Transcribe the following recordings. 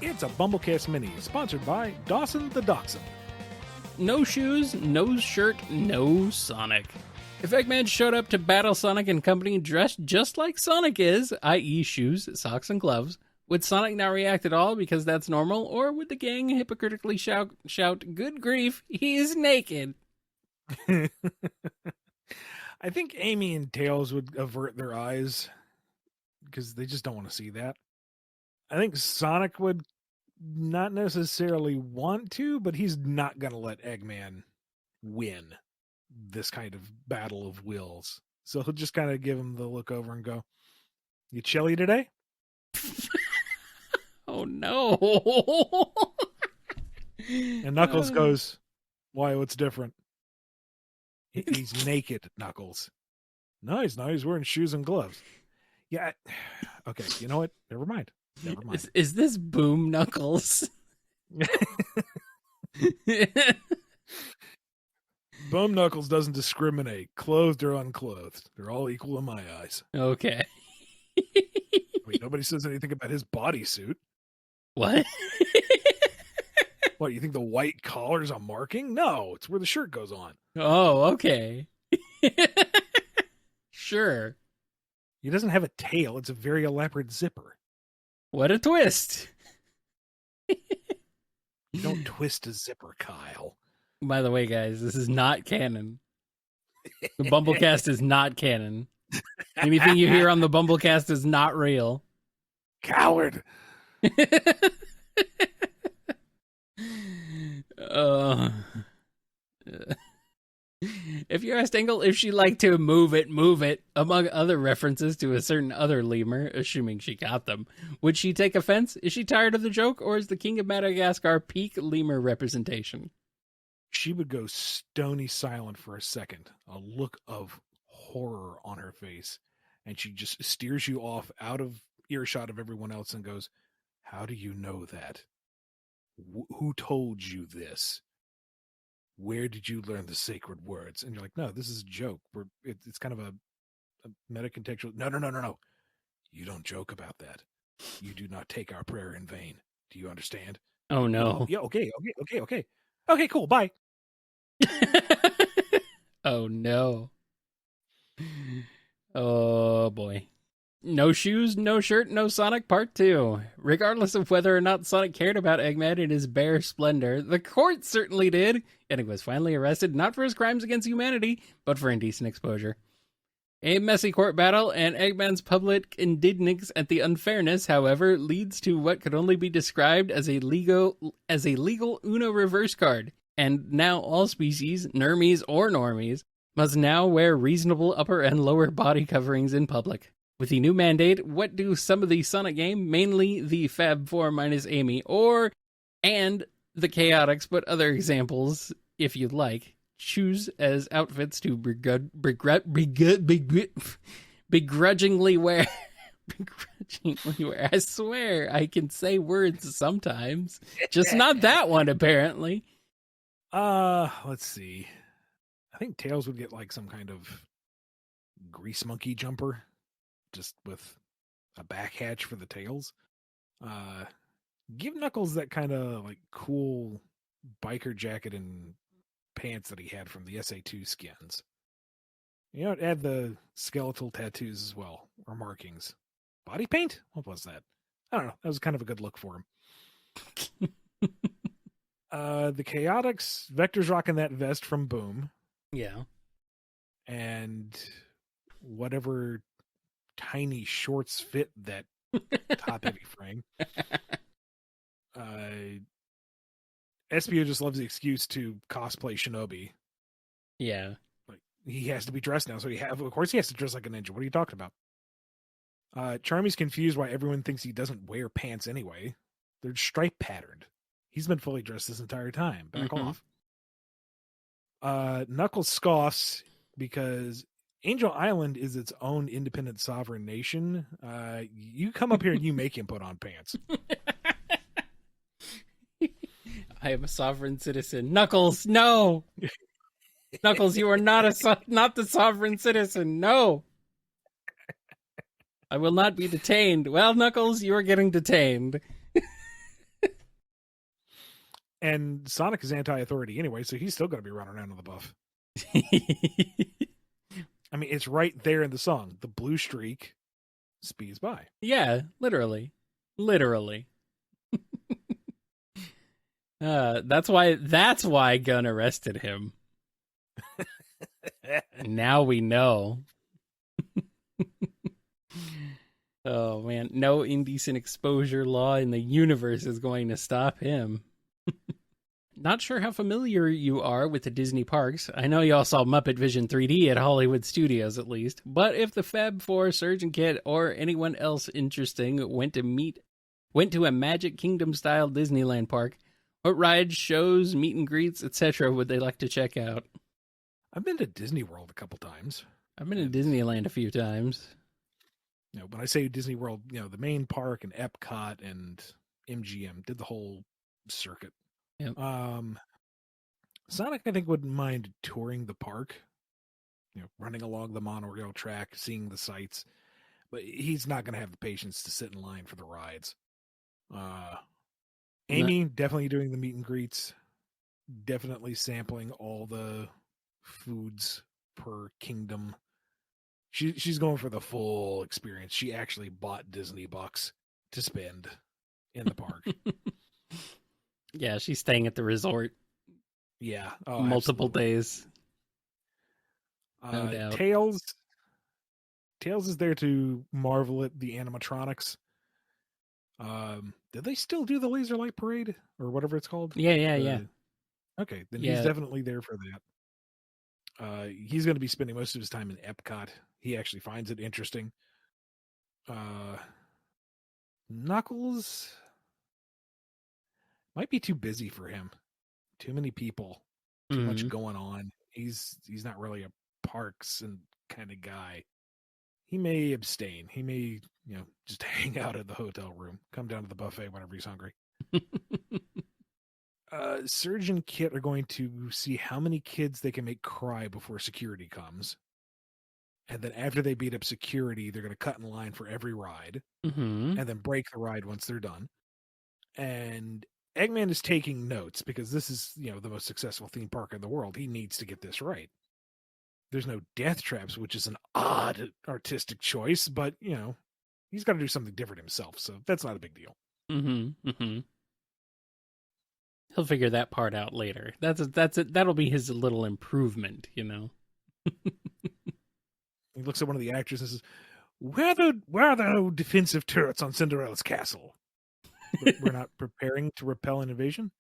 It's a BumbleKast Mini, sponsored by Dawson the Dachshund. No shoes, no shirt, no Sonic. If Eggman showed up to battle Sonic and company dressed just like Sonic is, i.e. shoes, socks, and gloves, would Sonic not react at all because that's normal, or would the gang hypocritically shout, good grief, he's naked? I think Amy and Tails would avert their eyes because they just don't want to see that. I think Sonic would not necessarily want to, but he's not going to let Eggman win this kind of battle of wills. So he'll just kind of give him the look over and go, "You chilly today?" Oh, no. And Knuckles goes, "Why, what's different?" He's naked, Knuckles. No, he's not. He's wearing shoes and gloves. Yeah. Okay, you know what? Never mind. Is this Boom Knuckles? Boom Knuckles doesn't discriminate, clothed or unclothed. They're all equal in my eyes. Okay. Wait, nobody says anything about his bodysuit. What? What, you think the white collar's a marking? No, it's where the shirt goes on. Oh, okay. Sure. He doesn't have a tail. It's a very elaborate zipper. What a twist. You don't twist a zipper, Kyle. By the way, guys, this is not canon. The BumbleKast is not canon. Anything you hear on the BumbleKast is not real. Coward. If you asked Engel if she liked to move it, among other references to a certain other lemur, assuming she got them, would she take offense? Is she tired of the joke, or is the King of Madagascar peak lemur representation? She would go stony silent for a second, a look of horror on her face, and she just steers you off out of earshot of everyone else and goes, "How do you know that? Who told you this? Where did you learn the sacred words?" And you're like, "No, this is a joke. It's kind of a meta-contextual." No. You don't joke about that. You do not take our prayer in vain. Do you understand? Oh, no. Yeah, okay. Okay, cool, bye. Oh, no. Oh, boy. No shoes, no shirt, no Sonic Part 2. Regardless of whether or not Sonic cared about Eggman in his bare splendor, the court certainly did, and he was finally arrested not for his crimes against humanity, but for indecent exposure. A messy court battle and Eggman's public indignance at the unfairness, however, leads to what could only be described as a legal Uno reverse card, and now all species, nermies or normies, must now wear reasonable upper and lower body coverings in public. With the new mandate, what do some of the Sonic game, mainly the Fab 4 minus Amy, and the Chaotix, but other examples, if you'd like, choose as outfits to begrudgingly wear? Begrudgingly wear. I swear, I can say words sometimes. Just not that one, apparently. Let's see. I think Tails would get like some kind of grease monkey jumper, just with a back hatch for the tails. Give Knuckles that kind of like cool biker jacket and pants that he had from the SA2 skins. You know, add the skeletal tattoos as well, or markings. Body paint? What was that? I don't know. That was kind of a good look for him. The Chaotix, Vector's rocking that vest from Boom. Yeah. And whatever tiny shorts fit that top heavy frame. Espio just loves the excuse to cosplay Shinobi. Yeah. Like, he has to be dressed now, so of course he has to dress like a ninja. What are you talking about? Charmy's confused why everyone thinks he doesn't wear pants anyway. They're stripe patterned. He's been fully dressed this entire time. Back off. Knuckles scoffs because Angel Island is its own independent sovereign nation. You come up here and you make him put on pants. I am a sovereign citizen. Knuckles, no! Knuckles, you are not the sovereign citizen. No. I will not be detained. Well, Knuckles, you are getting detained. And Sonic is anti-authority anyway, so he's still going to be running around on the buff. I mean, it's right there in the song. The blue streak speeds by. Yeah, literally. That's why Gunn arrested him. Now we know. Oh man, no indecent exposure law in the universe is going to stop him. Not sure how familiar you are with the Disney parks. I know y'all saw Muppet Vision 3D at Hollywood Studios at least, but if the Fab Four, Surgeon Kit, or anyone else interesting went to a Magic Kingdom style Disneyland park, what rides, shows, meet and greets, etc. would they like to check out? I've been to Disney World a couple times. I've been to Disneyland a few times. You know, when I say Disney World, you know, the main park and Epcot and MGM, did the whole circuit. Yep. Sonic, I think, wouldn't mind touring the park, you know, running along the monorail track, seeing the sights, but he's not going to have the patience to sit in line for the rides. Amy, definitely doing the meet and greets, definitely sampling all the foods per kingdom. She's going for the full experience. She actually bought Disney bucks to spend in the park. Yeah, she's staying at the resort. Yeah. Multiple days. No doubt. Tails is there to marvel at the animatronics. Did they still do the laser light parade or whatever it's called? Yeah. Okay, then he's definitely there for that. He's going to be spending most of his time in Epcot. He actually finds it interesting. Knuckles might be too busy for him. Too many people. Too much going on. He's not really a parks and kind of guy. He may abstain. He may, you know, just hang out at the hotel room. Come down to the buffet whenever he's hungry. Surge and Kit are going to see how many kids they can make cry before security comes. And then after they beat up security, they're going to cut in line for every ride. And then break the ride once they're done. And Eggman is taking notes because this is, you know, the most successful theme park in the world. He needs to get this right. There's no death traps, which is an odd artistic choice, but, you know, he's got to do something different himself, so that's not a big deal. He'll figure that part out later. That'll be his little improvement, you know. He looks at one of the actors and says, where are the defensive turrets on Cinderella's castle? We're not preparing to repel an invasion?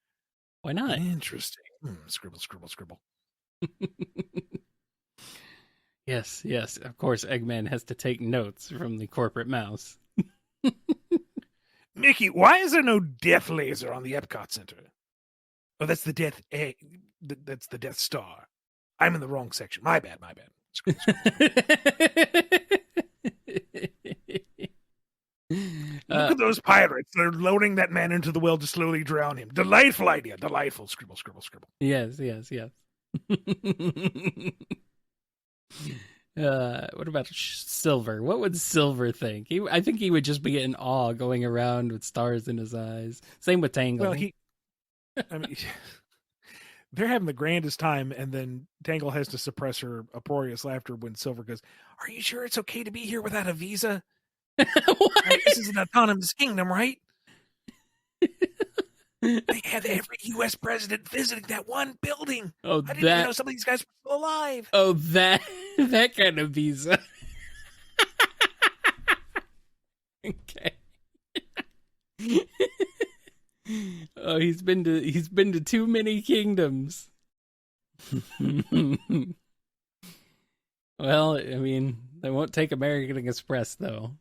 Why not? Interesting. Scribble. Yes. Of course, Eggman has to take notes from the corporate mouse. Mickey, why is there no death laser on the Epcot Center? Oh, that's the Death Egg. That's the Death Star. I'm in the wrong section. My bad. Scribble. Look at those pirates. They're loading that man into the well to slowly drown him. Delightful idea. Delightful. Scribble. Yes. What about Silver? What would Silver think? I think he would just be in awe going around with stars in his eyes. Same with Tangle. Well, I mean, they're having the grandest time, and then Tangle has to suppress her uproarious laughter when Silver goes, "Are you sure it's okay to be here without a visa? This is an autonomous kingdom, right? They have every U.S. president visiting that one building. Oh, I didn't even know some of these guys were still alive." Oh, that kind of visa. Okay. Oh, he's been to too many kingdoms. Well, I mean, they won't take American Express though.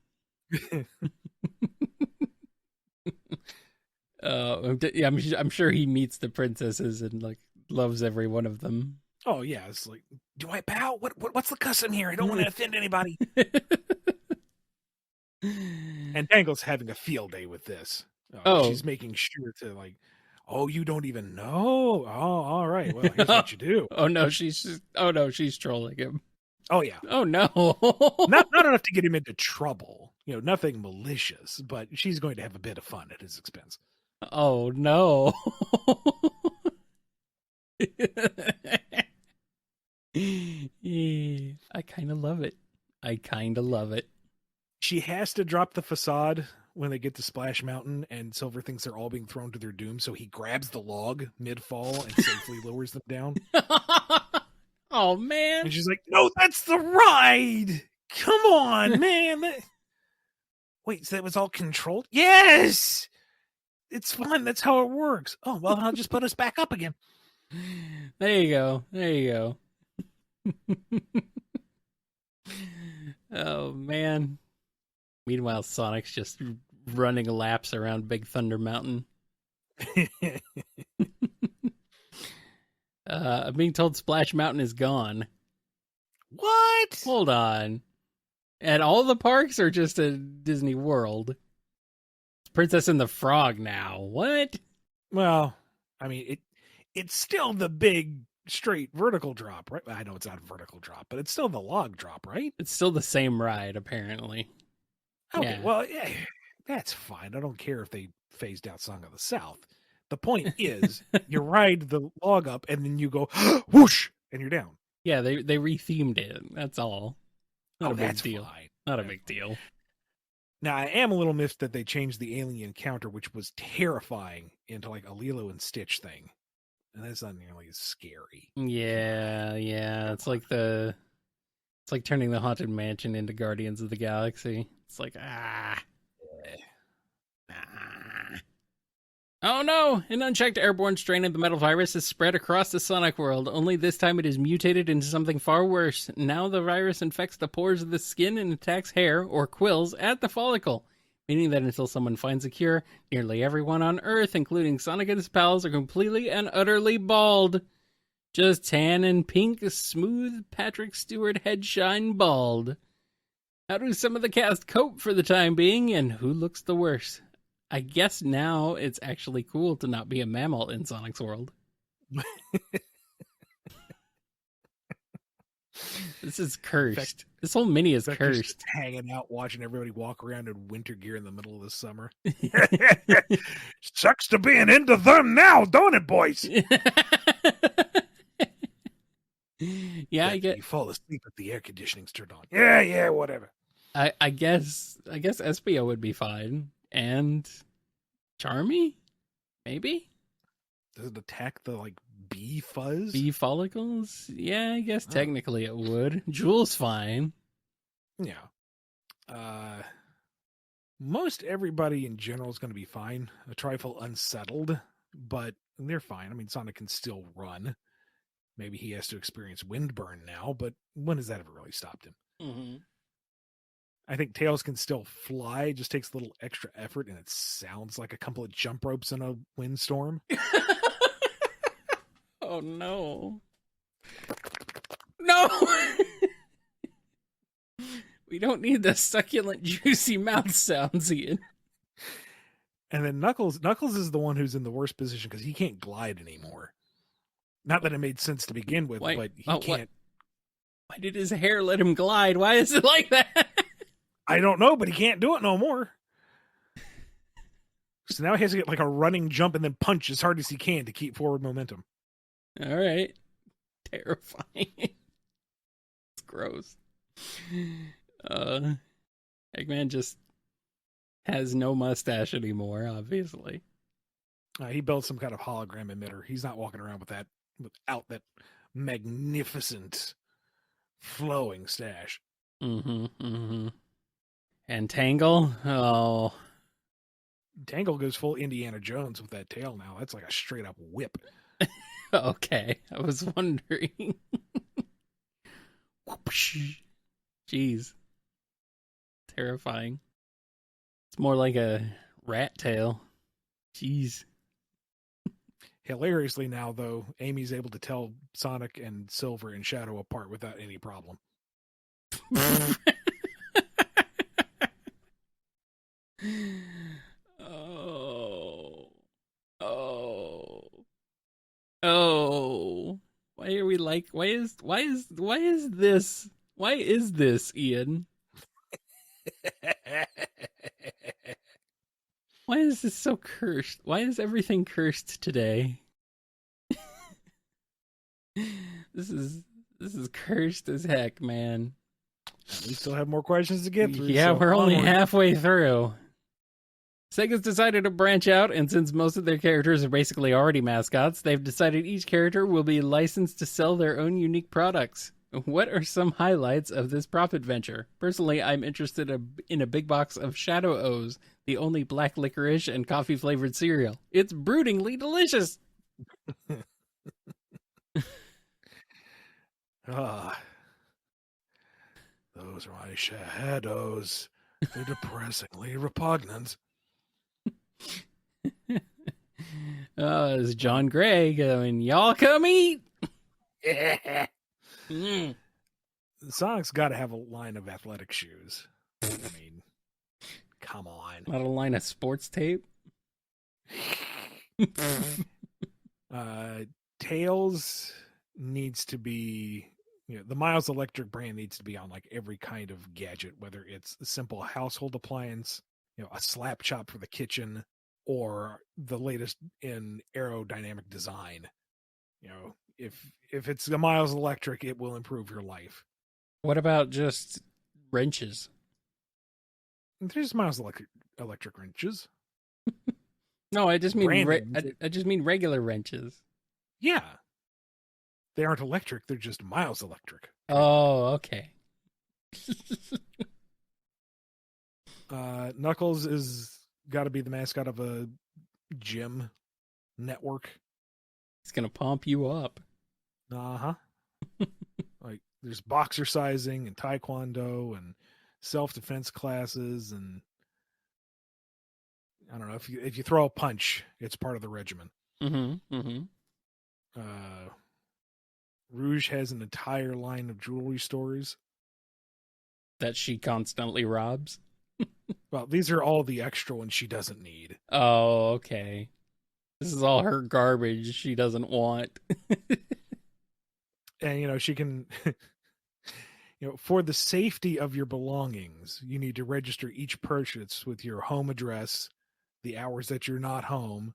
I'm sure he meets the princesses and like loves every one of them. Oh yeah, it's like, do I bow? What's the custom here? I don't want to offend anybody. And Tangle's having a field day with this. She's making sure to like, Oh, you don't even know? Oh, all right. Well, here's what you do. Oh no, she's trolling him. Oh, yeah. Oh no. Not enough to get him into trouble. Nothing malicious, but she's going to have a bit of fun at his expense. Oh no. I kind of love it. She has to drop the facade when they get to Splash Mountain, and Silver thinks they're all being thrown to their doom, so he grabs the log mid-fall and safely lowers them down. Oh, man. And she's like, no, that's the ride! Come on, man! Wait, so that was all controlled? Yes! It's fun, that's how it works. Oh, well, I'll just put us back up again. There you go. Oh, man. Meanwhile, Sonic's just running laps around Big Thunder Mountain. I'm being told Splash Mountain is gone. What? Hold on. At all the parks or just at Disney World? It's Princess and the Frog now. What? Well, I mean, it's still the big straight vertical drop, right? I know it's not a vertical drop, but it's still the log drop, right? It's still the same ride, apparently. Okay, Yeah. well, yeah, that's fine. I don't care if they phased out Song of the South. The point is, you ride the log up, and then you go whoosh, and you're down. Yeah, they rethemed it. That's all. Not a big that's deal. Fine. Not a big deal. Now, I am a little miffed that they changed the alien encounter, which was terrifying, into like a Lilo and Stitch thing, and that's not nearly as scary. Yeah. It's like turning the Haunted Mansion into Guardians of the Galaxy. It's like Oh no! An unchecked airborne strain of the metal virus is spread across the Sonic world, only this time it is mutated into something far worse. Now the virus infects the pores of the skin and attacks hair, or quills, at the follicle, meaning that until someone finds a cure, nearly everyone on Earth, including Sonic and his pals, are completely and utterly bald. Just tan and pink, smooth Patrick Stewart headshine bald. How do some of the cast cope for the time being, and who looks the worst? I guess now it's actually cool to not be a mammal in Sonic's world. This is cursed. This whole mini is cursed. Just hanging out, watching everybody walk around in winter gear in the middle of the summer. Sucks to being into them now, don't it, boys? Yeah, I get. You fall asleep if the air conditioning's turned on. Yeah, whatever. I guess Espio would be fine. And Charmy? Maybe? Does it attack the bee fuzz? Bee follicles? Yeah, I guess technically it would. Jewel's fine. Yeah. Most everybody in general is going to be fine. A trifle unsettled, but they're fine. I mean, Sonic can still run. Maybe he has to experience windburn now, but when has that ever really stopped him? Mm-hmm. I think Tails can still fly. It just takes a little extra effort, and it sounds like a couple of jump ropes in a windstorm. Oh, no. No! We don't need the succulent, juicy mouth sounds, Ian. And then Knuckles is the one who's in the worst position because he can't glide anymore. Not that it made sense to begin with, but he can't. Why did his hair let him glide? Why is it like that? I don't know, but he can't do it no more. So now he has to get a running jump and then punch as hard as he can to keep forward momentum. All right. Terrifying. It's gross. Eggman just has no mustache anymore, obviously. He built some kind of hologram emitter. He's not walking around without that magnificent flowing stash. Mm-hmm. And Tangle? Oh. Tangle goes full Indiana Jones with that tail now. That's like a straight up whip. Okay. I was wondering. Jeez. Terrifying. It's more like a rat tail. Jeez. Hilariously now, though, Amy's able to tell Sonic and Silver and Shadow apart without any problem. Oh. Like, why is this, Ian? Why is this so cursed? Why is everything cursed today? This is cursed as heck, man. We still have more questions to get through. Yeah, so we're only onward. halfway through. Sega's decided to branch out, and since most of their characters are basically already mascots, they've decided each character will be licensed to sell their own unique products. What are some highlights of this profit venture? Personally, I'm interested in a big box of Shadow O's, the only black licorice and coffee-flavored cereal. It's broodingly delicious! Those are my shadows. They're depressingly repugnant. It's John Gray going, y'all come eat! Sonic's got to have a line of athletic shoes. I mean, come on. Not a line of sports tape? Tails needs to be, the Miles Electric brand needs to be on like every kind of gadget, whether it's a simple household appliance, a slap chop for the kitchen, or the latest in aerodynamic design. If it's a Miles Electric, it will improve your life. What about just wrenches? There's Miles Electric wrenches. No, I just mean Brandon. I just mean regular wrenches. Yeah. They aren't electric, they're just Miles Electric. Oh, okay. Knuckles is got to be the mascot of a gym network. It's going to pump you up. Uh-huh. Like, there's boxercising and taekwondo and self-defense classes, and I don't know, if you throw a punch, it's part of the regimen. Rouge has an entire line of jewelry stores that she constantly robs. Well, these are all the extra ones she doesn't need. Oh, okay. This is all her garbage she doesn't want. And, she can, for the safety of your belongings, you need to register each purchase with your home address, the hours that you're not home,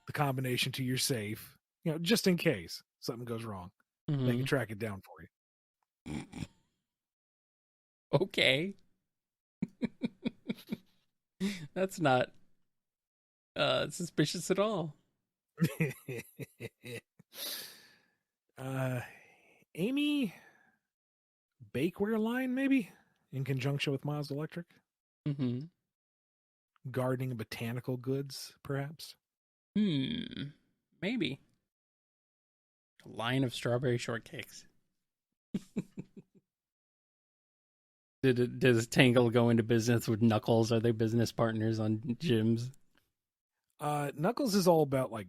the combination to your safe, just in case something goes wrong. Mm-hmm. They can track it down for you. Okay. That's not suspicious at all. Amy bakeware line, maybe, in conjunction with Miles Electric. Mm-hmm. Gardening and botanical goods, perhaps. Maybe. A line of strawberry shortcakes. Does Tangle go into business with Knuckles? Are they business partners on gyms? Knuckles is all about like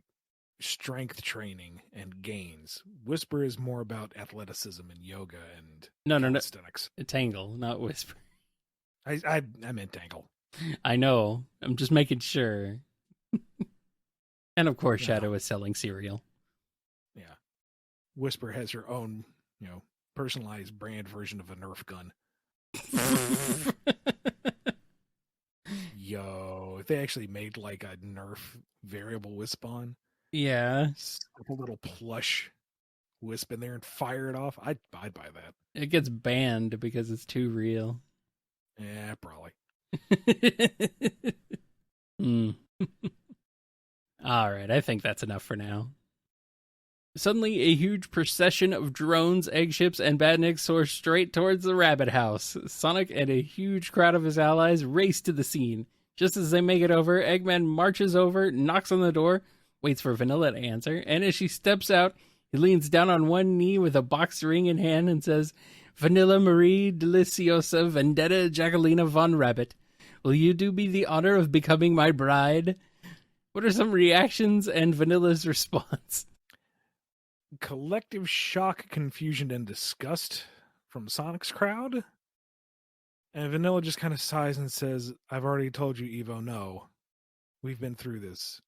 strength training and gains. Whisper is more about athleticism and yoga and calisthenics. Tangle, not Whisper. I meant Tangle. I know. I'm just making sure. And of course, Shadow is selling cereal. Yeah. Whisper has her own, personalized brand version of a Nerf gun. Yo, if they actually made like a Nerf variable Wisp on, yeah, put a little plush Wisp in there and fire it off, I'd buy that. It gets banned because it's too real. Yeah, probably. All right, I think that's enough for now. Suddenly, a huge procession of drones, eggships, and badniks soar straight towards the rabbit house. Sonic and a huge crowd of his allies race to the scene. Just as they make it over, Eggman marches over, knocks on the door, waits for Vanilla to answer, and as she steps out, he leans down on one knee with a box ring in hand and says, "Vanilla Marie Deliciosa Vendetta Jacquelina Von Rabbit, will you do me the honor of becoming my bride?" What are some reactions and Vanilla's response? Collective shock, confusion, and disgust from Sonic's crowd. And Vanilla just kind of sighs and says, "I've already told you, Evo, no. We've been through this.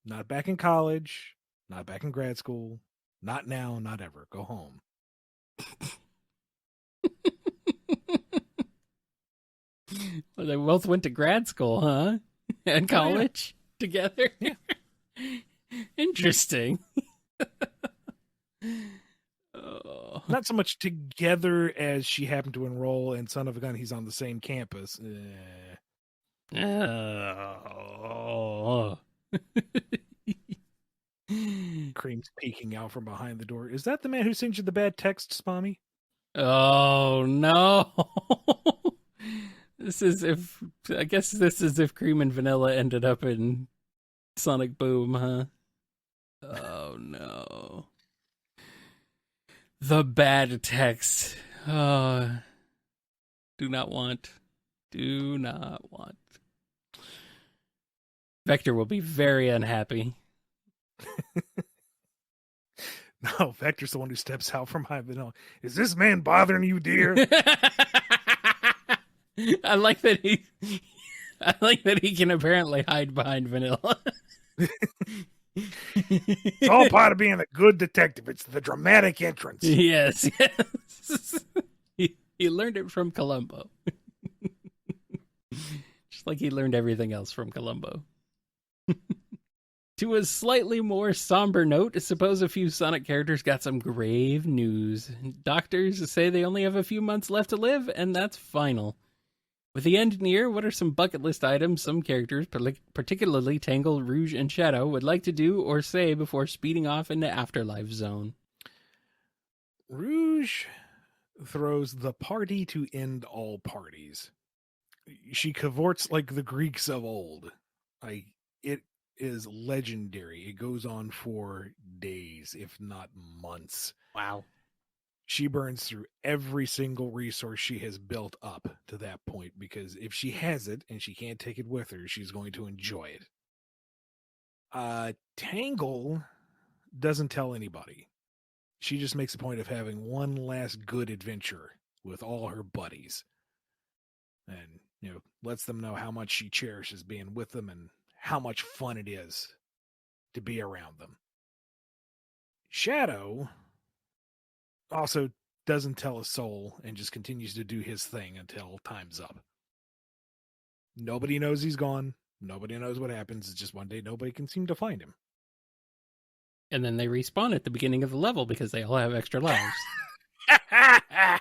Not back in college, not back in grad school, Not now, not ever. Go home. Well, they both went to grad school, huh? And college together? Yeah. Interesting. Oh. Not so much together as she happened to enroll in Son of a Gun. He's on the same campus. Oh. Cream's peeking out from behind the door. Is that the man who sends you the bad texts, Mommy? Oh, no. I guess this is if Cream and Vanilla ended up in Sonic Boom, huh? Oh, no. The bad text. Oh, do not want. Vector will be very unhappy. No, Vector's the one who steps out from behind Vanilla. Is this man bothering you, dear? I like that he can apparently hide behind Vanilla. It's all part of being a good detective. It's the dramatic entrance. Yes. He learned it from Columbo. Just like he learned everything else from Columbo. To a slightly more somber note, suppose a few Sonic characters got some grave news. Doctors say they only have a few months left to live, and that's final. With the end near, what are some bucket list items some characters, particularly Tangle, Rouge, and Shadow, would like to do or say before speeding off into Afterlife Zone? Rouge throws the party to end all parties. She cavorts like the Greeks of old. It is legendary. It goes on for days, if not months. Wow. She burns through every single resource she has built up to that point, because if she has it and she can't take it with her, she's going to enjoy it. Tangle doesn't tell anybody. She just makes a point of having one last good adventure with all her buddies. And, lets them know how much she cherishes being with them and how much fun it is to be around them. Shadow also doesn't tell a soul and just continues to do his thing until time's up. Nobody knows he's gone. Nobody knows what happens. It's just one day nobody can seem to find him. And then they respawn at the beginning of the level because they all have extra lives. I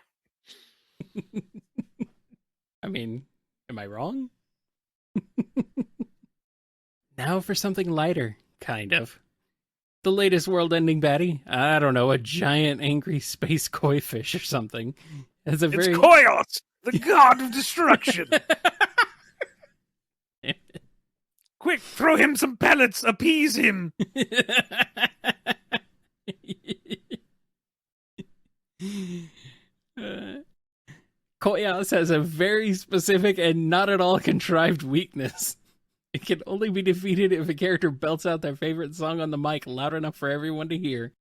mean, am I wrong? Now for something lighter, kind of. The latest world-ending baddie, I don't know, a giant angry space koi fish or something. It's Koios, the god of destruction. Quick, throw him some pellets, appease him. Koios has a very specific and not at all contrived weakness. It can only be defeated if a character belts out their favorite song on the mic loud enough for everyone to hear.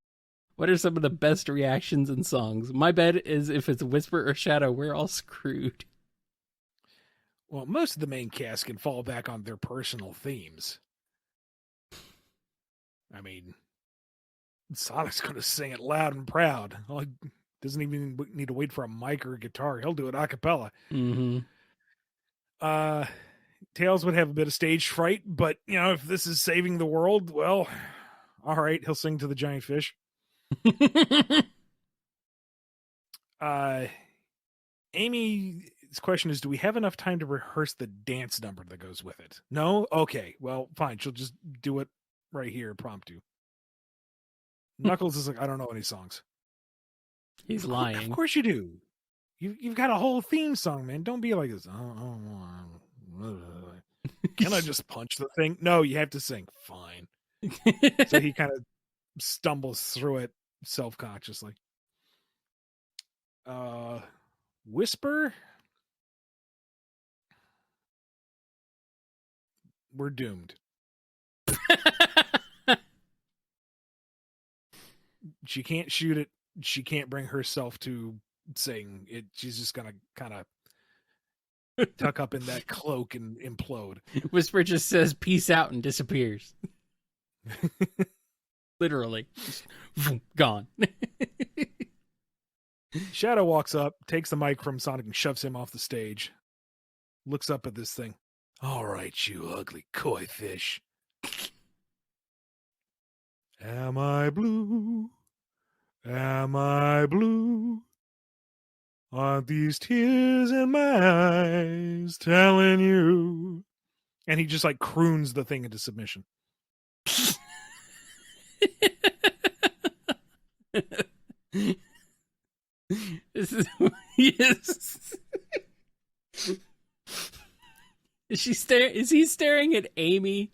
What are some of the best reactions and songs? My bet is if it's Whisper or Shadow, we're all screwed. Well, most of the main cast can fall back on their personal themes. I mean, Sonic's going to sing it loud and proud. Doesn't even need to wait for a mic or a guitar. He'll do it a cappella. Mm-hmm. Tails would have a bit of stage fright, but, if this is saving the world, well, all right, he'll sing to the giant fish. Amy's question is, do we have enough time to rehearse the dance number that goes with it? No? Okay, well, fine. She'll just do it right here, impromptu. Knuckles is like, I don't know any songs. He's lying. Of course you do. You've got a whole theme song, man. Don't be like this. Can I just punch the thing? No, you have to sing. Fine. So he kind of stumbles through it self-consciously. Whisper? We're doomed. She can't shoot it. She can't bring herself to sing it. She's just gonna kind of tuck up in that cloak and implode. Whisper just says peace out and disappears. Literally. Just, gone. Shadow walks up, takes the mic from Sonic and shoves him off the stage. Looks up at this thing. All right, you ugly koi fish. Am I blue? Am I blue? Aren't these tears in my eyes telling you? And he just like croons the thing into submission. This is yes. Is he staring at Amy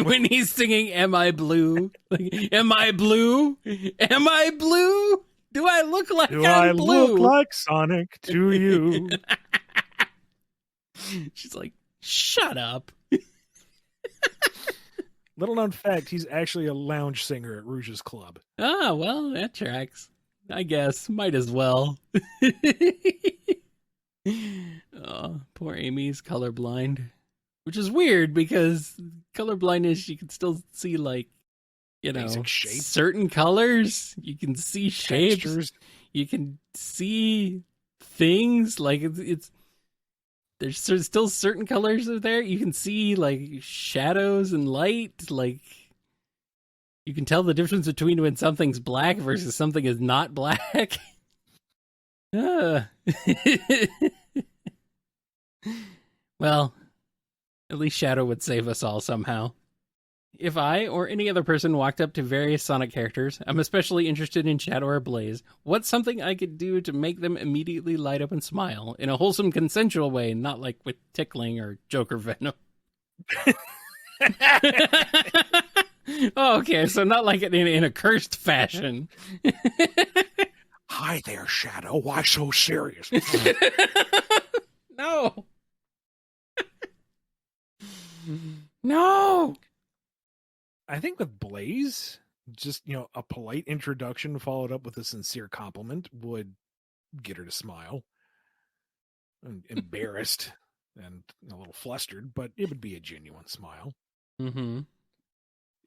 when he's singing Am I Blue? Like, am I blue? Am I blue? Do I look like Do I'm I blue? look like Sonic to you? She's like, shut up. Little known fact, he's actually a lounge singer at Rouge's club. Ah, well, that tracks. I guess. Might as well. Oh, poor Amy's colorblind. Which is weird because colorblindness, you can still see, like, you know, Basic shapes. certain colors. You can see shapes. Textures. You can see things. Like, it's there's still certain colors are there. You can see, like, shadows and light. Like, you can tell the difference between when something's black versus something is not black. Well, at least Shadow would save us all somehow. If I or any other person walked up to various Sonic characters, I'm especially interested in Shadow or Blaze, what's something I could do to make them immediately light up and smile in a wholesome, consensual way, not like with tickling or Joker venom? Oh, okay, so not like in a cursed fashion. Hi there, Shadow. Why so serious? No. No. I think with Blaze, just, you know, a polite introduction followed up with a sincere compliment would get her to smile. And embarrassed and a little flustered, but it would be a genuine smile. Mm-hmm.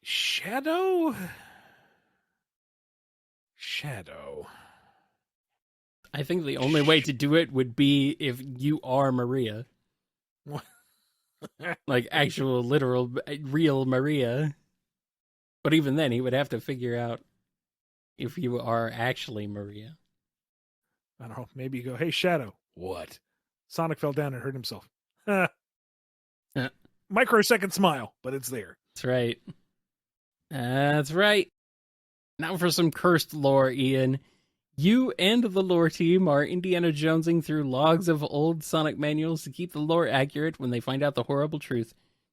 Shadow. I think the only way to do it would be if you are Maria. Like actual, literal, real Maria. But even then, he would have to figure out if you are actually Maria. I don't know. Maybe you go, hey, Shadow. What? Sonic fell down and hurt himself. Microsecond smile, but it's there. That's right. That's right. Now for some cursed lore, Ian. You and the lore team are Indiana Jonesing through logs of old Sonic manuals to keep the lore accurate when they find out the horrible truth.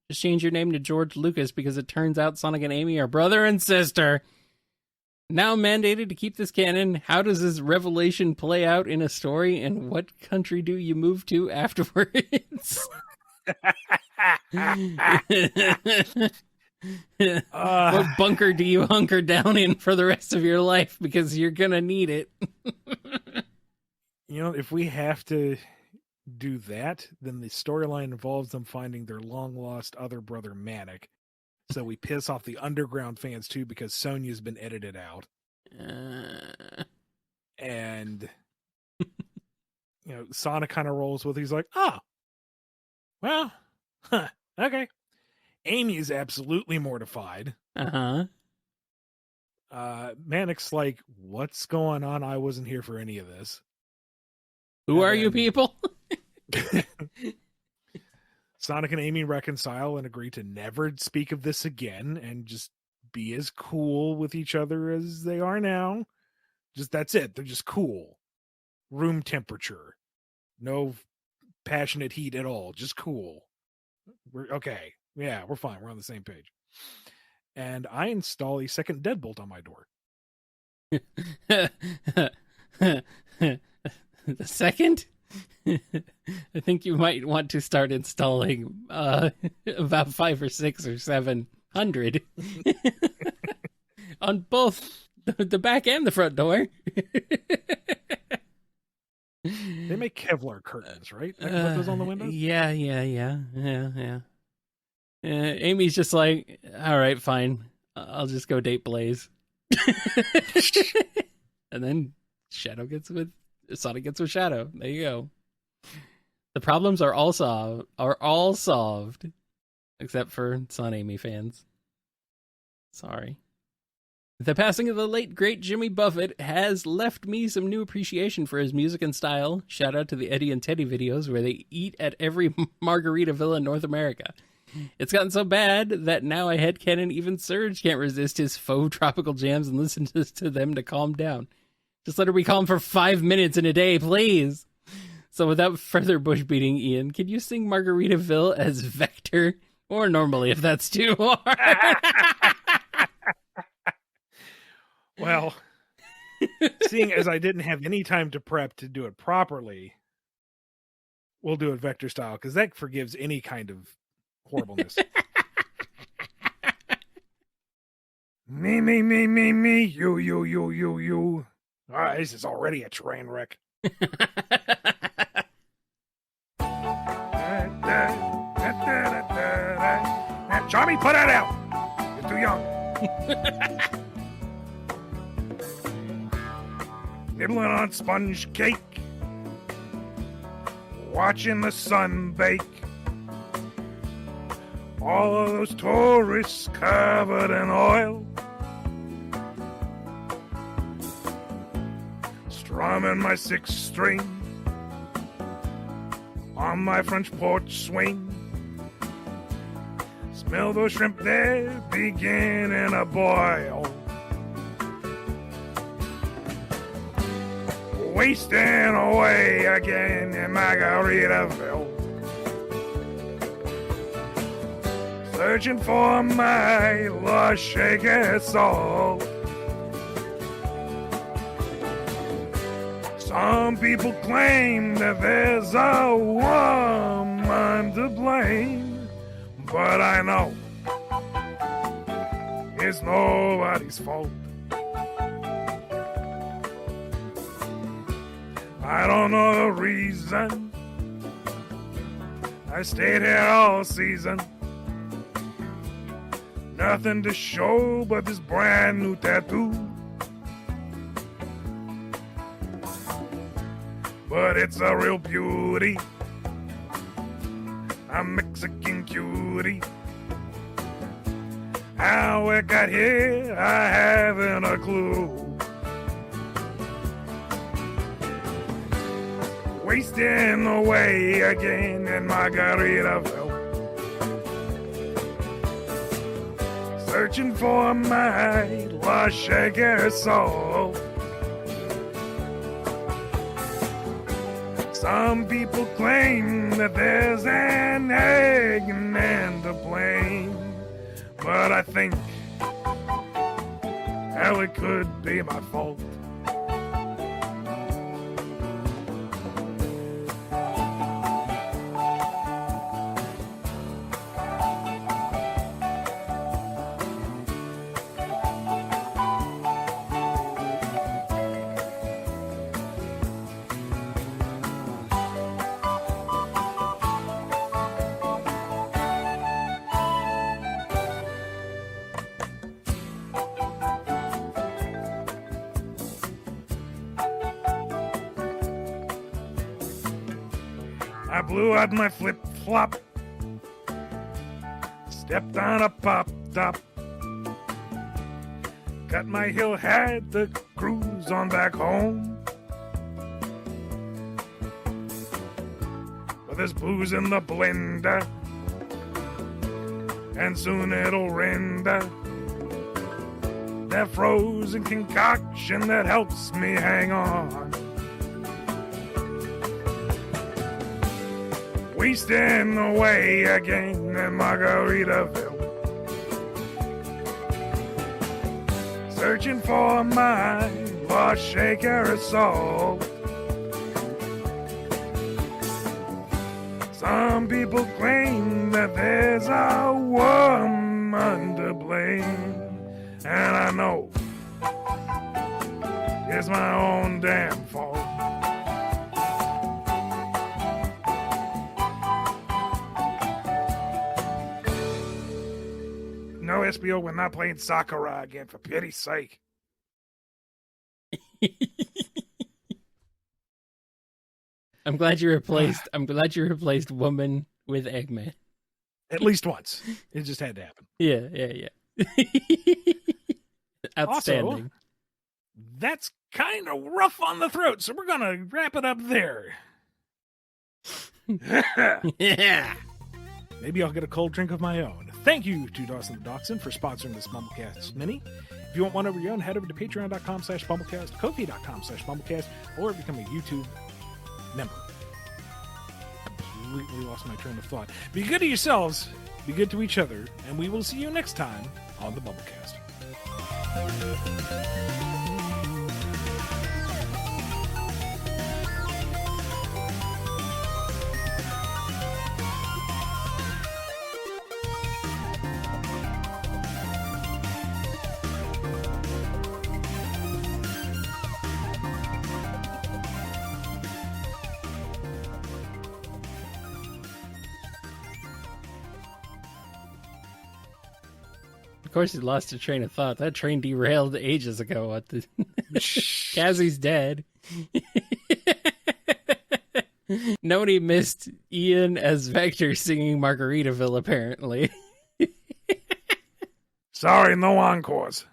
Just change your name to George Lucas because it turns out Sonic and Amy are brother and sister. Now mandated to keep this canon, how does this revelation play out in a story, and what country do you move to afterwards? What bunker do you hunker down in for the rest of your life? Because you're gonna need it. You know, if we have to do that, then the storyline involves them finding their long-lost other brother, Manic. So we piss off the underground fans, too, because Sonya's been edited out. And, you know, Sonic kind of rolls with it. He's like, oh, well, okay. Amy is absolutely mortified. Manic's like, what's going on? I wasn't here for any of this. Who are you people? Sonic and Amy reconcile and agree to never speak of this again and just be as cool with each other as they are now. Just that's it. They're just cool. Room temperature. No passionate heat at all. Just cool. We're okay. Yeah, we're fine. We're on the same page. And I install a second deadbolt on my door. The second? I think you might want to start installing about 5 or 6 or 700 on both the back and the front door. They make Kevlar curtains, right? I can put those on the windows? Yeah. Amy's just like, all right, fine. I'll just go date Blaze. And then Sonic gets with Shadow. There you go. The problems are all solved. Except for Son Amy fans. Sorry. The passing of the late, great Jimmy Buffett has left me some new appreciation for his music and style. Shout out to the Eddie and Teddy videos where they eat at every Margaritaville in North America. It's gotten so bad that now I headcanon even Surge can't resist his faux tropical jams and listen to them to calm down. Just let her be calm for 5 minutes in a day, please. So without further bush beating, Ian, can you sing Margaritaville as Vector? Or normally, if that's too hard. Well, seeing as I didn't have any time to prep to do it properly, we'll do it Vector style, because that forgives any kind of horribleness. Me, you. All right, this is already a train wreck. Johnny, put that out. You're too young. Nibbling on sponge cake, watching the sun bake. All of those tourists covered in oil, strumming my 6th string on my French porch swing. Smell those shrimp there beginning to boil. Wasting away again in Margaritaville. Searching for my lost shaker soul. Some people claim that there's a woman to blame, but I know it's nobody's fault. I don't know the reason I stayed here all season. Nothing to show but this brand new tattoo. But it's a real beauty, a Mexican cutie. How it got here, I haven't a clue. Wasting away again in Margaritaville. Searching for my lost shaker soul. Some people claim that there's an Eggman to blame, but I think, hell, it could be my fault. I blew out my flip-flop, stepped on a pop-top, got my heel hat to cruise on back home. But there's booze in the blender, and soon it'll render. That frozen concoction that helps me hang on. Wasting away again in Margaritaville. Searching for my lost shaker of soul. Some people claim that there's a woman to blame, and I know it's my own damn fault. No, Espio, we're not playing Sakura again, for pity's sake. I'm glad you replaced woman with Eggman. At least once. It just had to happen. Yeah. Outstanding. Also, that's kind of rough on the throat, so we're going to wrap it up there. Yeah. Maybe I'll get a cold drink of my own. Thank you to Dawson the Dachshund for sponsoring this BumbleKast Mini. If you want one of your own, head over to patreon.com/BumbleKast, Ko-fi.com/BumbleKast, or become a YouTube member. Completely lost my train of thought. Be good to yourselves, be good to each other, and we will see you next time on the BumbleKast. Of course, he lost a train of thought. That train derailed ages ago. What the? Kazu's dead. Nobody missed Ian as Vector singing Margaritaville, apparently. Sorry, no encores.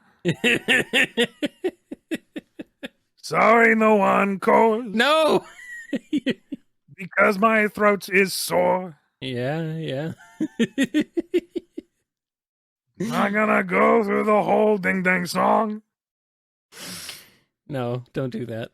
Sorry, no encores. No! Because my throat is sore. Yeah. I'm gonna go through the whole Ding Dang song. No, don't do that.